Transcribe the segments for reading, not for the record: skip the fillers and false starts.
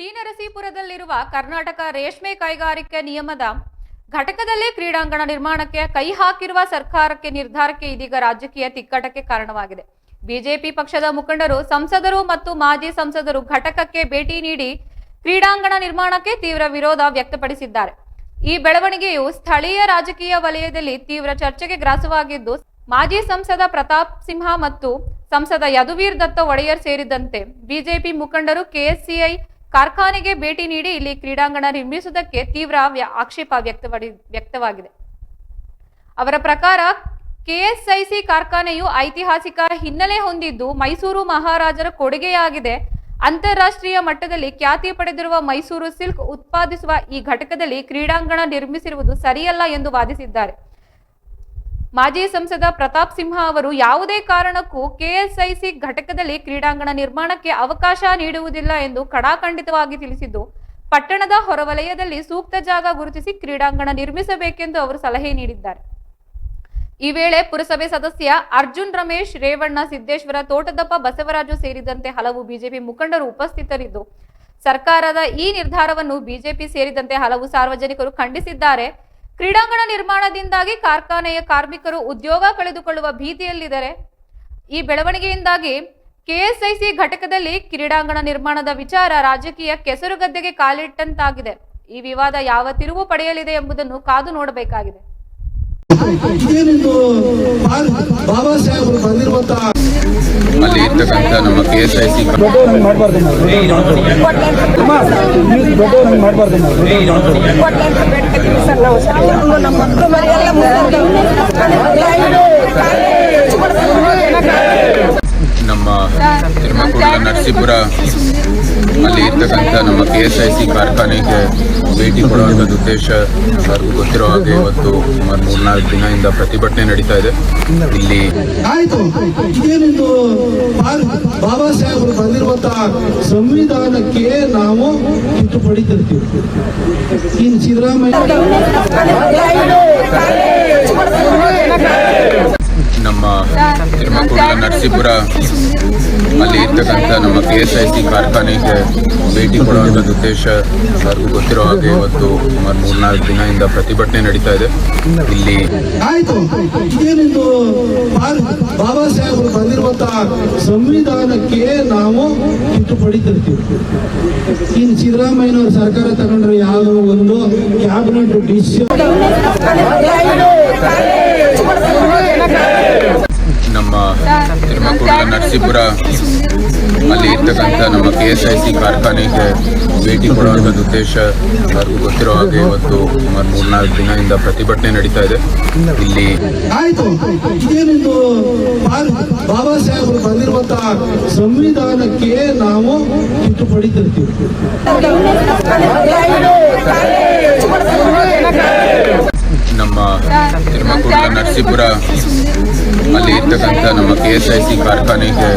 T ನರಸೀಪುರದಲ್ಲಿರುವ Karnataka ರೇಷ್ಮೆ ಕೈಗಾರಿಕೆ ನಿಯಮದ ಘಟಕದಲ್ಲಿ ಕ್ರೀಡಾಂಗಣ ನಿರ್ಮಾಣಕ್ಕೆ ಕೈ ಹಾಕಿರುವ ಸರ್ಕಾರಕ್ಕೆ ನಿರ್ಧಾರಕ್ಕೆ ಇದೀಗ ರಾಜಕೀಯ ತಿಕ್ಕಟಕ್ಕೆ ಕಾರಣವಾಗಿದೆ. ಬಿಜೆಪಿ ಪಕ್ಷದ ಮುಖಂಡರು, ಸಂಸದರು ಮತ್ತು ಮಾಜಿ ಸಂಸದರು ಘಟಕಕ್ಕೆ ಭೇಟಿ ನೀಡಿ ಕ್ರೀಡಾಂಗಣ ನಿರ್ಮಾಣಕ್ಕೆ ತೀವ್ರ ವಿರೋಧ ವ್ಯಕ್ತಪಡಿಸಿದ್ದಾರೆ. ಈ ಬೆಳವಣಿಗೆಯು ಸ್ಥಳೀಯ ರಾಜಕೀಯ ವಲಯದಲ್ಲಿ ತೀವ್ರ ಚರ್ಚೆಗೆ ಗ್ರಾಸವಾಗಿದ್ದು, ಮಾಜಿ ಸಂಸದ ಪ್ರತಾಪ್ ಸಿಂಹ ಮತ್ತು ಸಂಸದ ಯದುವೀರ್ ದತ್ತ ಒಡೆಯರ್ ಸೇರಿದಂತೆ ಬಿಜೆಪಿ ಮುಖಂಡರು ಕೆಎಸ್ಸಿಐ ಕಾರ್ಖಾನೆಗೆ ಭೇಟಿ ನೀಡಿ ಇಲ್ಲಿ ಕ್ರೀಡಾಂಗಣ ನಿರ್ಮಿಸುವುದಕ್ಕೆ ತೀವ್ರ ಆಕ್ಷೇಪ ವ್ಯಕ್ತವಾಗಿದೆ. ಅವರ ಪ್ರಕಾರ ಕೆಎಸ್ಐಸಿ ಕಾರ್ಖಾನೆಯು ಐತಿಹಾಸಿಕ ಹಿನ್ನೆಲೆ ಹೊಂದಿದ್ದು ಮೈಸೂರು ಮಹಾರಾಜರ ಕೊಡುಗೆಯಾಗಿದೆ. ಅಂತಾರಾಷ್ಟ್ರೀಯ ಮಟ್ಟದಲ್ಲಿ ಖ್ಯಾತಿ ಪಡೆದಿರುವ ಮೈಸೂರು ಸಿಲ್ಕ್ ಉತ್ಪಾದಿಸುವ ಈ ಘಟಕದಲ್ಲಿ ಕ್ರೀಡಾಂಗಣ ನಿರ್ಮಿಸಿರುವುದು ಸರಿಯಲ್ಲ ಎಂದು ವಾದಿಸಿದ್ದಾರೆ. ಮಾಜಿ ಸಂಸದ ಪ್ರತಾಪ್ ಸಿಂಹ ಅವರು ಯಾವುದೇ ಕಾರಣಕ್ಕೂ ಕೆಎಸ್ಐಸಿ ಘಟಕದಲ್ಲಿ ಕ್ರೀಡಾಂಗಣ ನಿರ್ಮಾಣಕ್ಕೆ ಅವಕಾಶ ನೀಡುವುದಿಲ್ಲ ಎಂದು ಖಡಾಖಂಡಿತವಾಗಿ ತಿಳಿಸಿದ್ದು, ಪಟ್ಟಣದ ಹೊರವಲಯದಲ್ಲಿ ಸೂಕ್ತ ಜಾಗ ಗುರುತಿಸಿ ಕ್ರೀಡಾಂಗಣ ನಿರ್ಮಿಸಬೇಕೆಂದು ಅವರು ಸಲಹೆ ನೀಡಿದ್ದಾರೆ. ಈ ವೇಳೆ ಪುರಸಭೆ ಸದಸ್ಯ ಅರ್ಜುನ್, ರಮೇಶ್, ರೇವಣ್ಣ, ಸಿದ್ದೇಶ್ವರ, ತೋಟದಪ್ಪ, ಬಸವರಾಜು ಸೇರಿದಂತೆ ಹಲವು ಬಿಜೆಪಿ ಮುಖಂಡರು ಉಪಸ್ಥಿತರಿದ್ದು, ಸರ್ಕಾರದ ಈ ನಿರ್ಧಾರವನ್ನು ಬಿಜೆಪಿ ಸೇರಿದಂತೆ ಹಲವು ಸಾರ್ವಜನಿಕರು ಖಂಡಿಸಿದ್ದಾರೆ. ಕ್ರೀಡಾಂಗಣ ನಿರ್ಮಾಣದಿಂದಾಗಿ ಕಾರ್ಖಾನೆಯ ಕಾರ್ಮಿಕರು ಉದ್ಯೋಗ ಕಳೆದುಕೊಳ್ಳುವ ಭೀತಿಯಲ್ಲಿದ್ದಾರೆ. ಈ ಬೆಳವಣಿಗೆಯಿಂದಾಗಿ ಕೆಎಸ್ಐಸಿ ಘಟಕದಲ್ಲಿ ಕ್ರೀಡಾಂಗಣ ನಿರ್ಮಾಣದ ವಿಚಾರ ರಾಜಕೀಯ ಕೆಸರುಗದ್ದೆಗೆ ಕಾಲಿಟ್ಟಂತಾಗಿದೆ. ಈ ವಿವಾದ ಯಾವ ತಿರುವು ಪಡೆಯಲಿದೆ ಎಂಬುದನ್ನು ಕಾದು ನೋಡಬೇಕಾಗಿದೆ. ಬಾಬಾ ಸಾಹೇಬರು ಬಂದಿರುವಂತಹ ಅಲ್ಲಿ ಇರ್ತಕ್ಕಂಥ ನಮ್ಮ ಕೆಎಸ್ಐಸಿ ನಮ್ಮ ತಿರುಮಕೂಡ ನರಸೀಪುರ ಅಲ್ಲಿ ಇರ್ತಕ್ಕಂಥ ನಮ್ಮ ಕೆಎಸ್ಐಸಿ ಕಾರ್ಖಾನೆಗೆ ಭೇಟಿ ಕೊಡುವಂಥದ್ದು ಉದ್ದೇಶ ಎಲ್ಲರಿಗೂ ಗೊತ್ತಿರೋ ಹಾಗೆ ಇವತ್ತು ಸುಮಾರು 3-4 ದಿನದಿಂದ ಪ್ರತಿಭಟನೆ ನಡೀತಾ ಇದೆ. ಇಲ್ಲಿ ಆಯ್ತು, ಇದೇನಿದು ಬಾಬಾ ಸಾಹೇಬರು ಬಂದಿರುವಂತಹ ಸಂವಿಧಾನಕ್ಕೆ ನಾವು ಕಿತ್ತು ಪಡಿತಿರ್ತೀವಿ. ಇನ್ನು ಸಿದ್ದರಾಮಯ್ಯ ನಮ್ಮ ತಿರುಮಕೂಡ ನರಸೀಪುರ ಅಲ್ಲಿ ಇರ್ತಕ್ಕಂಥ ನಮ್ಮ ಕೆಎಸ್ಐಸಿ ಕಾರ್ಖಾನೆಗೆ ಭೇಟಿ ಕೊಡುವಂಥದ್ದು ಉದ್ದೇಶ ಎಲ್ಲರಿಗೂ ಗೊತ್ತಿರೋ ಹಾಗೆ ಇವತ್ತು ಸುಮಾರು 3-4 ದಿನದಿಂದ ಪ್ರತಿಭಟನೆ ನಡೀತಾ ಇದೆ. ಇಲ್ಲಿ ಆಯ್ತು, ಇದೇನಿದು ಬಾಬಾ ಸಾಹೇಬರು ಬಂದಿರುವಂತಹ ಸಂವಿಧಾನಕ್ಕೆ ನಾವು ಕಿತ್ತು ಪಡಿತಿರ್ತೀವಿ. ಇನ್ನು ಸಿದ್ದರಾಮಯ್ಯನವರು ಸರ್ಕಾರ ತಗೊಂಡ್ರೆ ಯಾವುದೋ ಒಂದು ಕ್ಯಾಬಿನೆಟ್ ಡಿಸಿಷನ್ ನಮ್ಮ ತಿರುಮಕೂಡ ನರಸೀಪುರ ಅಲ್ಲಿ ಇರ್ತಕ್ಕಂಥ ನಮ್ಮ ಕೆಎಸ್ಐಸಿ ಕಾರ್ಖಾನೆಗೆ ಭೇಟಿ ಕೊಡುವಂಥದ್ದು ಉದ್ದೇಶ ಎಲ್ಲರಿಗೂ ಗೊತ್ತಿರೋ ಹಾಗೆ ಇವತ್ತು ಸುಮಾರು 3-4 ದಿನದಿಂದ ಪ್ರತಿಭಟನೆ ನಡೀತಾ ಇದೆ. ಇಲ್ಲಿ ಆಯ್ತು, ಇದೇನಿದು ಬಾಬಾ ಸಾಹೇಬರು ಬಂದಿರುವಂತಹ ಸಂವಿಧಾನಕ್ಕೆ ನಾವು ಕಿತ್ತು ಪಡಿತಿರ್ತೀವಿ. ನಮ್ಮ ತಿರುಮಕೂಡ ನರಸೀಪುರ ಅಲ್ಲಿ ಇರ್ತಕ್ಕಂಥ ನಮ್ಮ ಕೆಎಸ್ಐಸಿ ಕಾರ್ಖಾನೆಗೆ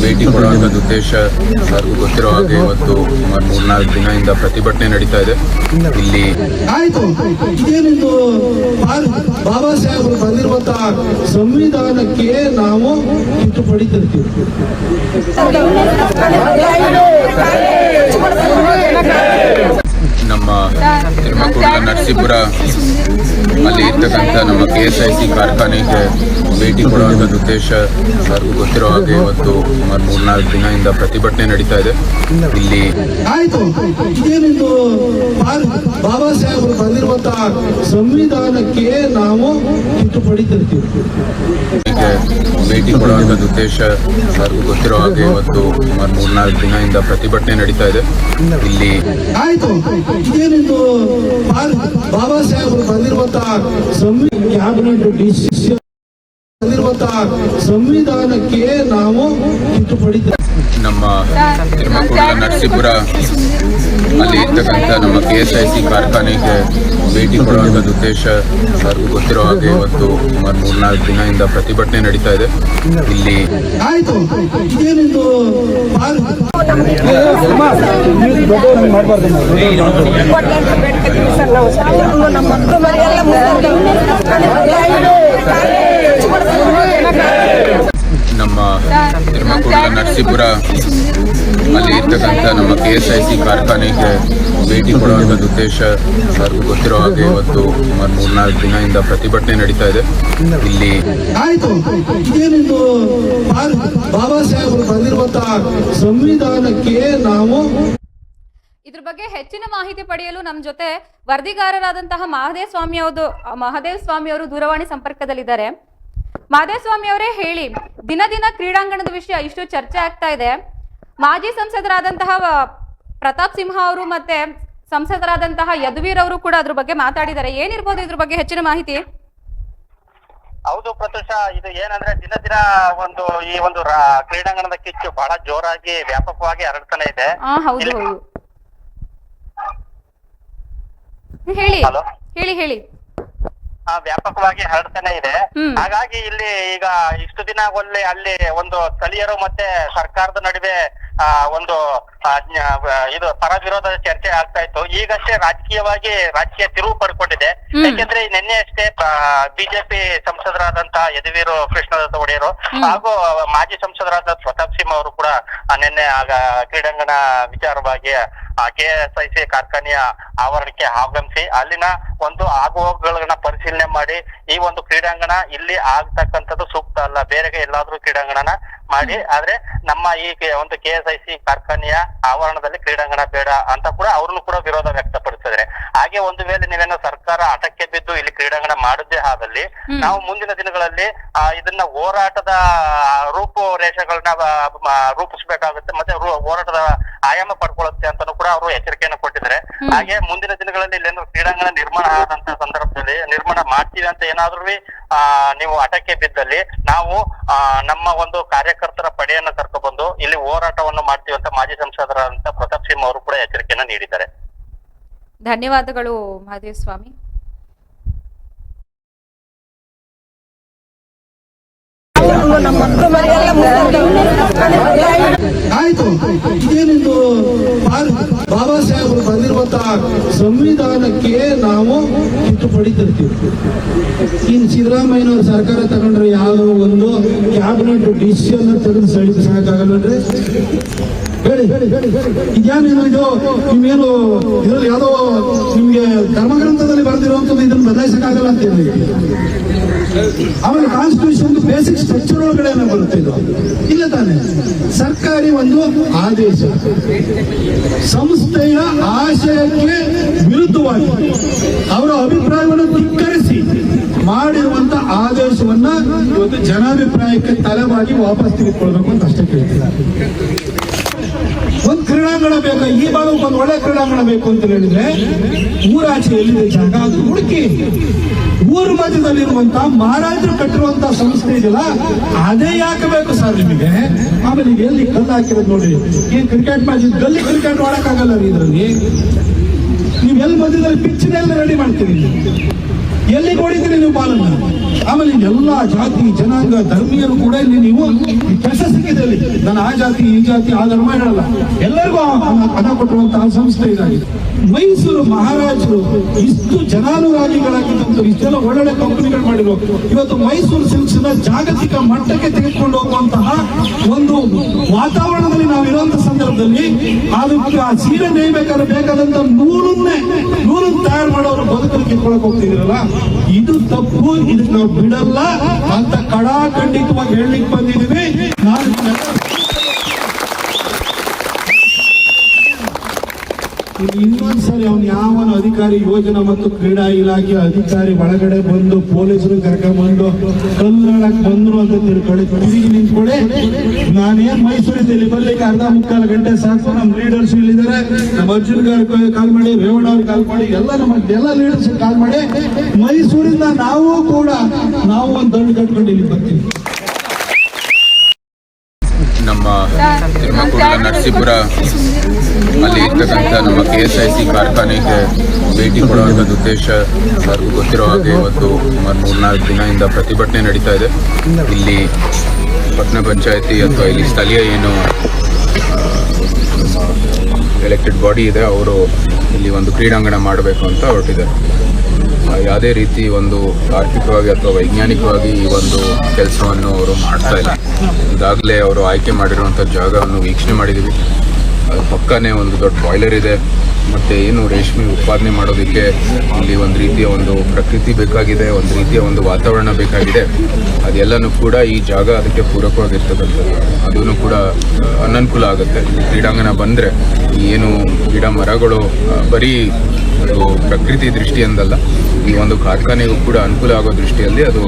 ಭೇಟಿ ಕೊಡುವಂಥದ್ದು ಉದ್ದೇಶ ಎಲ್ಲರಿಗೂ ಗೊತ್ತಿರೋ ಹಾಗೆ ಇವತ್ತು ಸುಮಾರು 3-4 ದಿನದಿಂದ ಪ್ರತಿಭಟನೆ ನಡೀತಾ ಇದೆ. ಇಲ್ಲಿ ಆಯ್ತು, ಇದೇನಿದು ಬಾಬಾ ಸಾಹೇಬರು ಬಂದಿರುವಂತಹ ಸಂವಿಧಾನಕ್ಕೆ ನಾವು ಕಿತ್ತು ಪಡಿತಿರ್ತೀವಿ. ನಮ್ಮ ತಿರುಮಕೂಡ ನರಸೀಪುರ ಅಲ್ಲಿ ಇರ್ತಕ್ಕಂಥ ನಮ್ಮ ಕೆಎಸ್ಐಸಿ ಕಾರ್ಖಾನೆಗೆ ಭೇಟಿ ಕೊಡುವಂಥದ್ದು ಉದ್ದೇಶ ಎಲ್ಲರಿಗೂ ಗೊತ್ತಿರೋ ಹಾಗೆ ಇವತ್ತು ಸುಮಾರು 3-4 ದಿನದಿಂದ ಪ್ರತಿಭಟನೆ ನಡೀತಾ ಇದೆ. ಇಲ್ಲಿ ಆಯ್ತು, ಇದೇನಿದು ಬಾಬಾ ಸಾಹೇಬರು ಬಂದಿರುವಂತಹ ಸಂವಿಧಾನಕ್ಕೆ ನಾವು ಕಿತ್ತು ಪಡಿತಿರ್ತೀವಿ. ಭೇಟಿ ಕೊಡುವಂಥದ್ದು ಉದ್ದೇಶ ಎಲ್ಲರಿಗೂ ಗೊತ್ತಿರೋ ಹಾಗೆ ಇವತ್ತು ಸುಮಾರು 3-4 ದಿನದಿಂದ ಪ್ರತಿಭಟನೆ ನಡೀತಾ ಇದೆ. ಇಲ್ಲಿ ಆಯ್ತು, ಇದೇನಿದು ಬಾಬಾ ಸಾಹೇಬರು ಬಂದಿರುವಂತಹ ಕ್ಯಾಬಿನೆಟ್ ಡಿಸಿಷನ್ ಸಂವಿಧಾನಕ್ಕೆ ನಾವು ಕಿತ್ತು ಪಡಿತೀವಿ. ನಮ್ಮ ತಿರುಮಕೂಡ ನರಸೀಪುರ ಅಲ್ಲಿ ಇರ್ತಕ್ಕಂಥ ನಮ್ಮ ಕೆಎಸ್ಐಸಿ ಕಾರ್ಖಾನೆಗೆ ಭೇಟಿ ಕೊಡುವಂಥದ್ದು ಉದ್ದೇಶ ಎಲ್ಲರಿಗೂ ಗೊತ್ತಿರೋ ಹಾಗೆ ಇವತ್ತು ಸುಮಾರು 3-4 ದಿನದಿಂದ ಪ್ರತಿಭಟನೆ ನಡೀತಾ ಇದೆ. ಇಲ್ಲಿ ಆಯ್ತು, ಇದೇನಿದು ನಮ್ಮ ತಿರುಮಕೂಡ ನರಸೀಪುರ ಅಲ್ಲಿ ಇರ್ತಕ್ಕಂಥ ನಮ್ಮ KSIC ಕಾರ್ಖಾನೆಗೆ ಭೇಟಿ ಕೊಡುವಂಥದ್ದು ಉದ್ದೇಶ ಎಲ್ಲರಿಗೂ ಗೊತ್ತಿರೋ ಹಾಗೆ ಇವತ್ತು ಸುಮಾರು 3-4 ದಿನದಿಂದ ಪ್ರತಿಭಟನೆ ನಡೀತಾ ಇದೆ. ಇಲ್ಲಿ ಆಯ್ತು, ಇದೇನಿದು ಬಾಬಾ ಸಾಹೇಬರು ಬಂದಿರುವಂತಹ ಸಂವಿಧಾನಕ್ಕೆ ನಾವು ಇದ್ರ ಬಗ್ಗೆ ಹೆಚ್ಚಿನ ಮಾಹಿತಿ ಪಡೆಯಲು ನಮ್ಮ ಜೊತೆ ವರದಿಗಾರರಾದಂತಹ ಮಹದೇವ್ ಸ್ವಾಮಿ ಅವರು ದೂರವಾಣಿ ಸಂಪರ್ಕದಲ್ಲಿದ್ದಾರೆ. ಮಹದೇವ್ ಸ್ವಾಮಿ ಅವರೇ, ಹೇಳಿ, ದಿನ ದಿನ ಕ್ರೀಡಾಂಗಣದ ವಿಷಯ ಇಷ್ಟು ಚರ್ಚೆ ಆಗ್ತಾ ಇದೆ. ಮಾಜಿ ಸಂಸದರಾದಂತಹ ಪ್ರತಾಪ್ ಸಿಂಹ ಅವರು ಮತ್ತೆ ಸಂಸದರಾದಂತಹ ಯದುವೀರ್ ಅವರು ಕೂಡ ಅದ್ರ ಬಗ್ಗೆ ಮಾತಾಡಿದ್ದಾರೆ. ಏನಿರ್ಬೋದು ಇದ್ರ ಬಗ್ಗೆ ಹೆಚ್ಚಿನ ಮಾಹಿತಿ? ಹೌದು ಪ್ರತ್ಯೂಷ, ಇದು ಏನಂದ್ರೆ ದಿನ ದಿನ ಈ ಒಂದು ಕ್ರೀಡಾಂಗಣದ ಕಿಚ್ಚು ಬಹಳ ಜೋರಾಗಿ ವ್ಯಾಪಕವಾಗಿ ಹರಡ್ತಾನೆ ಇದೆ. ಹೌದು, ಹೇಳಿ ಹಲೋ, ಹೇಳಿ. ವ್ಯಾಪಕವಾಗಿ ಹರಡ್ತಾನೆ ಇದೆ. ಹಾಗಾಗಿ ಇಲ್ಲಿ ಈಗ ಇಷ್ಟು ದಿನ ಅಲ್ಲಿ ಒಂದು ಸ್ಥಳೀಯರು ಮತ್ತೆ ಸರ್ಕಾರದ ನಡುವೆ ಇದು ಪರ ವಿರೋಧದ ಚರ್ಚೆ ಆಗ್ತಾ ಇತ್ತು. ಈಗಷ್ಟೇ ರಾಜಕೀಯ ತಿರುವು ಪಡ್ಕೊಂಡಿದೆ. ಯಾಕೆಂದ್ರೆ ನಿನ್ನೆ ಅಷ್ಟೇ ಬಿಜೆಪಿ ಸಂಸದರಾದಂತಹ ಯದುವೀರು ಕೃಷ್ಣದತ್ತ ಒಡೆಯರು ಹಾಗೂ ಮಾಜಿ ಸಂಸದರಾದ ಪ್ರತಾಪ್ ಸಿಂಹ ಅವರು ಕೂಡ ನಿನ್ನೆ ಕ್ರೀಡಾಂಗಣ ವಿಚಾರವಾಗಿ KSIC ಕಾರ್ಖಾನೆಯ ಆವರಣಕ್ಕೆ ಆಗಮಿಸಿ ಅಲ್ಲಿನ ಒಂದು ಆಗುಹೋಗುಗಳನ್ನ ಪರಿಶೀಲನೆ ಮಾಡಿ ಈ ಒಂದು ಕ್ರೀಡಾಂಗಣ ಇಲ್ಲಿ ಆಗ್ತಕ್ಕಂಥದ್ದು ಸೂಕ್ತ ಅಲ್ಲ, ಬೇರೆಗೆ ಎಲ್ಲಾದ್ರೂ ಕ್ರೀಡಾಂಗಣನ ಮಾಡಿ, ಆದ್ರೆ ನಮ್ಮ ಈ ಒಂದು KSIC ಕಾರ್ಖಾನೆಯ ಆವರಣದಲ್ಲಿ ಕ್ರೀಡಾಂಗಣ ಬೇಡ ಅಂತ ಕೂಡ ಅವ್ರನ್ನು ಕೂಡ ವಿರೋಧ ವ್ಯಕ್ತಪಡಿಸಿದ್ರೆ. ಹಾಗೆ ಒಂದು ವೇಳೆ ನೀವೇನೋ ಸರ್ಕಾರ ಹಠಕ್ಕೆ ಬಿದ್ದು ಇಲ್ಲಿ ಕ್ರೀಡಾಂಗಣ ಮಾಡದೇ ಆದಲ್ಲಿ ನಾವು ಮುಂದಿನ ದಿನಗಳಲ್ಲಿ ಇದನ್ನ ಹೋರಾಟದ ರೂಪುರೇಷೆಗಳನ್ನ ರೂಪಿಸಬೇಕಾಗುತ್ತೆ, ಮತ್ತೆ ಹೋರಾಟದ ಆಯಾಮ ಪಡ್ಕೊಳ್ಳುತ್ತೆ ಅಂತಾನು ಕೂಡ ಅವರು ಎಚ್ಚರಿಕೆಯನ್ನು ಕೊಟ್ಟಿದ್ದಾರೆ. ಹಾಗೆ ಮುಂದಿನ ದಿನಗಳಲ್ಲಿ ಇಲ್ಲೇನಾದ್ರು ಕ್ರೀಡಾಂಗಣ ನಿರ್ಮಾಣ ಆದಂತ ಸಂದರ್ಭದಲ್ಲಿ ನಿರ್ಮಾಣ ಮಾಡ್ತೀವಿ ಅಂತ ಏನಾದ್ರೂ ನೀವು ಹಠಕ್ಕೆ ಬಿದ್ದಲ್ಲಿ ನಾವು ನಮ್ಮ ಒಂದು ಕಾರ್ಯಕರ್ತರ ಪಡೆಯನ್ನ ಕರ್ಕೊಬಂದು ಇಲ್ಲಿ ಹೋರಾಟವನ್ನು ಮಾಡ್ತೀವಿ ಅಂತ ಮಾಜಿ ಸಂಸದರಾದಂತ ಪ್ರತಾಪ್ ಸಿಂಹ ಅವರು ಕೂಡ ಎಚ್ಚರಿಕೆಯನ್ನು ನೀಡಿದ್ದಾರೆ. ಧನ್ಯವಾದಗಳು ಮಹದೇವ್ ಸ್ವಾಮಿ. ಆಯ್ತು, ಇದೇನಿದು ಬಾಬಾ ಸಾಹೇಬರು ಬಂದಿರುವಂತಹ ಸಂವಿಧಾನಕ್ಕೆ ನಾವು ತಿದ್ದುಪಡಿ ತರ್ತೀವಿ. ಇನ್ನು ಸಿದ್ದರಾಮಯ್ಯನವ್ರ ಸರ್ಕಾರ ತಗೊಂಡ್ರೆ ಯಾವುದೋ ಒಂದು ಕ್ಯಾಬಿನೆಟ್ ಡಿಸಿಷನ್ ತೆಗೆದು ಸಾಕಾಗಲ್ಲನ್ರಿ. ಹೇಳಿ, ಇದೇನೇನು ಇದು ನಿಮ್ಗೇನು ಇದ್ರಲ್ಲಿ ಯಾವುದೋ ನಿಮ್ಗೆ ಧರ್ಮಗ್ರಂಥದಲ್ಲಿ ಬರೆದಿರುವಂಥದ್ದು ಇದನ್ನು ಬದಲಾಯಿಸಕ್ಕಾಗಲ್ಲ ಅಂತ ಹೇಳಿ. ಆಮೇಲೆ ಕಾನ್ಸ್ಟಿಟ್ಯೂಷನ್ ಬೇಸಿಕ್ ಸ್ಟ್ರಕ್ಚರ್ ಒಳಗಡೆ ಬರುತ್ತೆ ಇದು, ಇಲ್ಲ ತಾನೆ? ಸರ್ಕಾರಿ ಒಂದು ಆದೇಶ ಸಂಸ್ಥೆಯ ಆಶಯಕ್ಕೆ ವಿರುದ್ಧವಾಗಿ ಅವರ ಅಭಿಪ್ರಾಯವನ್ನು ಧಿಕ್ಕರಿಸಿ ಮಾಡಿರುವಂತ ಆದೇಶವನ್ನ ಇವತ್ತು ಜನಾಭಿಪ್ರಾಯಕ್ಕೆ ತಲೆಬಾಗಿ ವಾಪಸ್ ತೆಗೆದುಕೊಳ್ಬೇಕು ಅಂತ ಅಷ್ಟೇ ಕೇಳ್ತಿದ್ದಾರೆ. ಒಂದು ಕ್ರೀಡಾಂಗಣ ಬೇಕಾ, ಈ ಭಾಗಕ್ಕೆ ಒಂದು ಒಳ್ಳೆ ಕ್ರೀಡಾಂಗಣ ಬೇಕು ಅಂತ ಹೇಳಿದ್ರೆ ಊರಾಚೆ ಎಲ್ಲಿದೆ ಜಾಗ ಅದು ಹುಡುಕಿ. ಊರ ಮಧ್ಯದಲ್ಲಿರುವಂತ ಮಹಾರಾಜರು ಕಟ್ಟಿರುವಂತ ಸಂಸ್ಥೆ ಇದೆಯಲ್ಲ ಅದೇ ಯಾಕೆ ಬೇಕು ಸರ್ ನಿಮಗೆ? ಆಮೇಲೆ ಈಗ ಎಲ್ಲಿ ಕಲ್ಲು ಹಾಕಿರೋದು ನೋಡಿ, ಏನ್ ಕ್ರಿಕೆಟ್ ಮ್ಯಾಚ್ ಗಲ್ಲಿ ಕ್ರಿಕೆಟ್ ಆಡಕ್ಕಾಗಲ್ಲ ರೀ ಇದರಲ್ಲಿ. ನೀವು ಎಲ್ಲಿ ಮಧ್ಯದಲ್ಲಿ ಪಿಚ್ನೆಲ್ಲ ರೆಡಿ ಮಾಡ್ತೀರಿ, ಎಲ್ಲಿಗೆ ಹೊಡಿತೀರಿ ನೀವು ಬಾಲನ್ನ? ಆಮೇಲೆ ಎಲ್ಲಾ ಜಾತಿ ಜನಾಂಗ ಧರ್ಮೀಯರು ಕೂಡ ಇಲ್ಲಿ ನೀವು ಕೆಲಸ ಸಿಕ್ಕಿದೆ. ಅಲ್ಲಿ ನಾನು ಆ ಜಾತಿ ಈ ಜಾತಿ ಆ ಧರ್ಮ ಹೇಳಲ್ಲ, ಎಲ್ಲರಿಗೂ ಹಣ ಕೊಟ್ಟಿರುವಂತಹ ಸಂಸ್ಥೆ ಇದಾಗಿದೆ. ಮೈಸೂರು ಮಹಾರಾಜರು ಇಷ್ಟು ಜನಾನುರಾಗಿಗಳಾಗಿದ್ದಂತ ಇಷ್ಟೆಲ್ಲ ಒಳ್ಳೊಳ್ಳೆ ಕಂಪನಿಗಳು ಮಾಡಿರೋ ಇವತ್ತು ಮೈಸೂರು ಸಿಲ್ಕ್ಸ್ ನ ಜಾಗತಿಕ ಮಟ್ಟಕ್ಕೆ ತೆಗೆದುಕೊಂಡು ಹೋಗುವಂತಹ ಒಂದು ವಾತಾವರಣದಲ್ಲಿ ನಾವು ಇರುವಂತಹ ಸಂದರ್ಭದಲ್ಲಿ ಅದಕ್ಕೆ ಆ ಸೀರೆ ನೇಯಬೇಕಾದ್ರೆ ಬೇಕಾದಂತ ನೂರನ್ನು ತಯಾರು ಮಾಡೋರು ಬದುಕಲು ಕಿತ್ಕೊಳಕ್ ಹೋಗ್ತಿದಿರಲ್ಲ, ಇದು ತಪ್ಪು, ಇದಕ್ಕೆ ನಾವು ಬಿಡಲ್ಲ ಅಂತ ಖಡಾಖಂಡಿತವಾಗಿ ಹೇಳಲಿಕ್ಕೆ ಬಂದಿದ್ದೀವಿ. ನಾನು ಇನ್ನೊಂದ್ಸರಿ ಅವನು ಯಾವನ ಅಧಿಕಾರಿ ಯೋಜನಾ ಮತ್ತು ಕ್ರೀಡಾ ಇಲಾಖೆ ಅಧಿಕಾರಿ ಒಳಗಡೆ ಬಂದು ಪೊಲೀಸರು ಕರ್ಕೊಂಡ್ಬಂದು ಕಲ್ಲಾಡಕ್ ಬಂದ್ರು ಅಂತ ತಿಳ್ಕೊಳ್ಳಿ, ತಿರುಗಿ ನಿಂತ್ಕೊಳ್ಳಿ. ನಾನೇನ್ ಮೈಸೂರಿದ್ದಲ್ಲಿ ಬರ್ಲಿಕ್ಕೆ ಅರ್ಧ ಮುಕ್ಕಾಲು ಗಂಟೆ ಸಾಕು. ನಮ್ಮ ಲೀಡರ್ಸ್ ಇಲ್ಲಿದ್ದಾರೆ, ನಮ್ಮ ಅರ್ಜುನ್ garu ಕಾಲ್ ಮಾಡಿ, ರೇವಣ್ಣ ಅವ್ರಿಗೆ ಕಾಲ್ ಮಾಡಿ, ಎಲ್ಲ ಲೀಡರ್ಸ್ ಕಾಲ್ ಮಾಡಿ ಮೈಸೂರಿಂದ ನಾವು ಒಂದು ದಂಡು ಕಟ್ಕೊಂಡು ಇಲ್ಲಿ ಬರ್ತೀವಿ. ನಮ್ಮ ತಿರುಮಕೂರಿನ ನರಸೀಪುರ ಅಲ್ಲಿ ಇರ್ತಕ್ಕಂಥ ನಮ್ಮ KSIC ಕಾರ್ಖಾನೆಗೆ ಭೇಟಿ ಕೊಡುವಂಥದ್ದು ಉದ್ದೇಶ ಎಲ್ಲರಿಗೂ ಗೊತ್ತಿರೋ ಹಾಗೆ ಇವತ್ತು ಸುಮಾರು 3-4 ದಿನದಿಂದ ಪ್ರತಿಭಟನೆ ನಡೀತಾ ಇದೆ. ಇಲ್ಲಿ ಪಟ್ಟಣ ಪಂಚಾಯತಿ ಅಥವಾ ಇಲ್ಲಿ ಸ್ಥಳೀಯ ಏನು ಎಲೆಕ್ಟೆಡ್ ಬಾಡಿ ಇದೆ ಅವರು ಇಲ್ಲಿ ಒಂದು ಕ್ರೀಡಾಂಗಣ ಮಾಡಬೇಕು ಅಂತ ಹೊರಟಿದ್ದಾರೆ. ಯಾವುದೇ ರೀತಿ ಒಂದು ತಾರ್ಕಿಕವಾಗಿ ಅಥವಾ ವೈಜ್ಞಾನಿಕವಾಗಿ ಈ ಒಂದು ಕೆಲಸವನ್ನು ಅವರು ಮಾಡ್ತಾ ಇಲ್ಲ. ಈಗಾಗಲೇ ಅವರು ಆಯ್ಕೆ ಮಾಡಿರುವಂಥ ಜಾಗವನ್ನು ವೀಕ್ಷಣೆ ಮಾಡಿದ್ದೀವಿ. ಪಕ್ಕನೇ ಒಂದು ದೊಡ್ಡ ಬಾಯ್ಲರ್ ಇದೆ. ಮತ್ತು ಏನು ರೇಷ್ಮೆ ಉತ್ಪಾದನೆ ಮಾಡೋದಕ್ಕೆ ಇಲ್ಲಿ ಒಂದು ರೀತಿಯ ಒಂದು ಪ್ರಕೃತಿ ಬೇಕಾಗಿದೆ, ಒಂದು ರೀತಿಯ ಒಂದು ವಾತಾವರಣ ಬೇಕಾಗಿದೆ. ಅದೆಲ್ಲನೂ ಕೂಡ ಈ ಜಾಗ ಅದಕ್ಕೆ ಪೂರಕವಾಗಿರ್ತಕ್ಕಂಥದ್ದು. ಅದೂ ಕೂಡ ಅನನುಕೂಲ ಆಗುತ್ತೆ. ಕ್ರೀಡಾಂಗಣ ಬಂದರೆ ಏನು ಗಿಡ ಮರಗಳು ಬರೀ ಅದು ಪ್ರಕೃತಿ ದೃಷ್ಟಿಯಿಂದಲ್ಲ, ಈ ಒಂದು ಕಾರ್ಖಾನೆಗೂ ಕೂಡ ಅನುಕೂಲ ಆಗೋ ದೃಷ್ಟಿಯಲ್ಲಿ ಅದು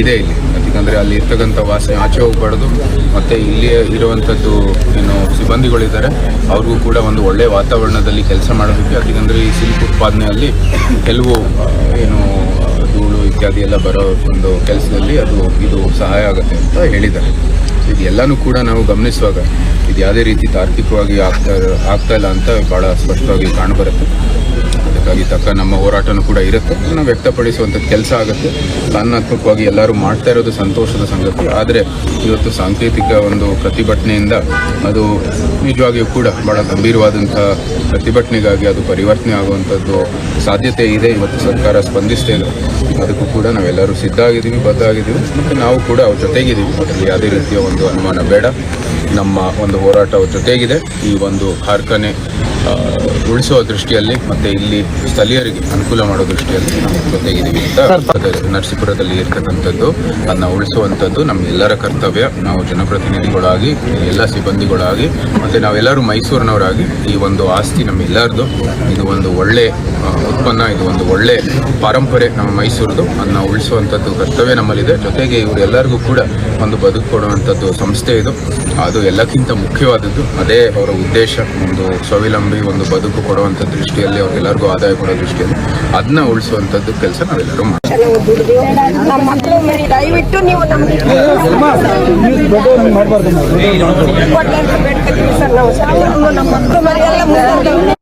ಇದೆ ಇಲ್ಲಿ. ಯಾಕಂದರೆ ಅಲ್ಲಿ ಇರ್ತಕ್ಕಂಥ ವಾಸನೆ ಆಚೆ ಹೋಗಬಾರ್ದು, ಮತ್ತು ಇಲ್ಲಿ ಇರುವಂಥದ್ದು ಏನು ಸಿಬ್ಬಂದಿಗಳಿದ್ದಾರೆ ಅವ್ರಿಗೂ ಕೂಡ ಒಂದು ಒಳ್ಳೆಯ ವಾತಾವರಣದಲ್ಲಿ ಕೆಲಸ ಮಾಡೋದಕ್ಕೆ. ಯಾಕಂದರೆ ಈ ಸಿಲ್ಕ್ ಉತ್ಪಾದನೆಯಲ್ಲಿ ಕೆಲವು ಏನು ಧೂಳು ಇತ್ಯಾದಿ ಎಲ್ಲ ಬರೋ ಒಂದು ಕೆಲಸದಲ್ಲಿ ಇದು ಸಹಾಯ ಆಗುತ್ತೆ ಅಂತ ಹೇಳಿದ್ದಾರೆ. ಇದೆಲ್ಲನೂ ಕೂಡ ನಾವು ಗಮನಿಸುವಾಗ ಇದು ಯಾವುದೇ ರೀತಿ ತಾರ್ಕಿಕವಾಗಿ ಆಗ್ತಾ ಇಲ್ಲ ಅಂತ ಭಾಳ ಸ್ಪಷ್ಟವಾಗಿ ಕಾಣಬರುತ್ತೆ. ಅದಕ್ಕಾಗಿ ತಕ್ಕ ನಮ್ಮ ಹೋರಾಟನೂ ಕೂಡ ಇರುತ್ತೆ. ನಾವು ವ್ಯಕ್ತಪಡಿಸುವಂಥ ಕೆಲಸ ಆಗುತ್ತೆ. ಕಾನೂನಾತ್ಮಕವಾಗಿ ಎಲ್ಲರೂ ಮಾಡ್ತಾ ಇರೋದು ಸಂತೋಷದ ಸಂಗತಿ. ಆದರೆ ಇವತ್ತು ಸಾಂಕೇತಿಕ ಒಂದು ಪ್ರತಿಭಟನೆಯಿಂದ ಅದು ನಿಜವಾಗಿಯೂ ಕೂಡ ಭಾಳ ಗಂಭೀರವಾದಂಥ ಪ್ರತಿಭಟನೆಗಾಗಿ ಅದು ಪರಿವರ್ತನೆ ಆಗುವಂಥದ್ದು ಸಾಧ್ಯತೆ ಇದೆ. ಇವತ್ತು ಸರ್ಕಾರ ಸ್ಪಂದಿಸ್ತಾ ಇದೆ. ಅದಕ್ಕೂ ಕೂಡ ನಾವೆಲ್ಲರೂ ಸಿದ್ಧ ಆಗಿದ್ದೀವಿ, ಬದ್ಧ ಆಗಿದ್ದೀವಿ, ಮತ್ತು ನಾವು ಕೂಡ ಅವ್ರ ಜೊತೆಗಿದ್ದೀವಿ. ಅದರಲ್ಲಿ ಯಾವುದೇ ರೀತಿಯ ಒಂದು ಅನುಮಾನ ಬೇಡ. ನಮ್ಮ ಒಂದು ಹೋರಾಟ ಅವ್ರ ಜೊತೆಗಿದೆ. ಈ ಒಂದು ಕಾರ್ಖಾನೆ ಉಳಿಸುವ ದೃಷ್ಟಿಯಲ್ಲಿ ಮತ್ತು ಇಲ್ಲಿ ಸ್ಥಳೀಯರಿಗೆ ಅನುಕೂಲ ಮಾಡೋ ದೃಷ್ಟಿಯಲ್ಲಿ ನಾವು ಜೊತೆಗಿದ್ದೀವಿ ಅಂತ. ನರಸೀಪುರದಲ್ಲಿ ಇರ್ತಕ್ಕಂಥದ್ದು ಅದನ್ನ ಉಳಿಸುವಂಥದ್ದು ನಮ್ಮೆಲ್ಲರ ಕರ್ತವ್ಯ. ನಾವು ಜನಪ್ರತಿನಿಧಿಗಳಾಗಿ, ಎಲ್ಲ ಸಿಬ್ಬಂದಿಗಳಾಗಿ, ಮತ್ತು ನಾವೆಲ್ಲರೂ ಮೈಸೂರಿನವರಾಗಿ ಈ ಒಂದು ಆಸ್ತಿ ನಮ್ಮೆಲ್ಲರದು. ಇದು ಒಂದು ಒಳ್ಳೆ ಉತ್ಪನ್ನ, ಇದು ಒಂದು ಒಳ್ಳೆ ಪರಂಪರೆ ನಮ್ಮ ಮೈಸೂರದು. ಅದನ್ನ ಉಳಿಸುವಂಥದ್ದು ಕರ್ತವ್ಯ ನಮ್ಮಲ್ಲಿದೆ. ಜೊತೆಗೆ ಇವರೆಲ್ಲರಿಗೂ ಕೂಡ ಒಂದು ಬದುಕು ಕೊಡುವಂಥದ್ದು ಸಂಸ್ಥೆ ಇದು. ಅದು ಎಲ್ಲಕ್ಕಿಂತ ಮುಖ್ಯವಾದದ್ದು ಅದೇ ಅವರ ಉದ್ದೇಶ. ಒಂದು ಸ್ವಾವಲಂಬಿ ಒಂದು ಬದುಕು ಕೊಡುವಂಥ ದೃಷ್ಟಿಯಲ್ಲಿ, ಅವ್ರಿಗೆಲ್ಲರಿಗೂ ಆದಾಯ ಕೊಡೋ ದೃಷ್ಟಿಯಲ್ಲಿ ಅದನ್ನ ಉಳಿಸುವಂಥದ್ದು ಕೆಲಸ ನಾವೆಲ್ಲರೂ ಮಾಡ್ತೀವಿ. ನಮ್ಮ ಮಕ್ಕಳು ಮರಿ ದಯವಿಟ್ಟು ನೀವು ನಮಗೆ ಕೊಡ್ಲಿ ಅಂತ ಬೇಡ್ಕೊತೀವಿ ಸರ್. ನಾವು ನಮ್ಮ ಮಕ್ಕಳು ಮರಿ ಎಲ್ಲ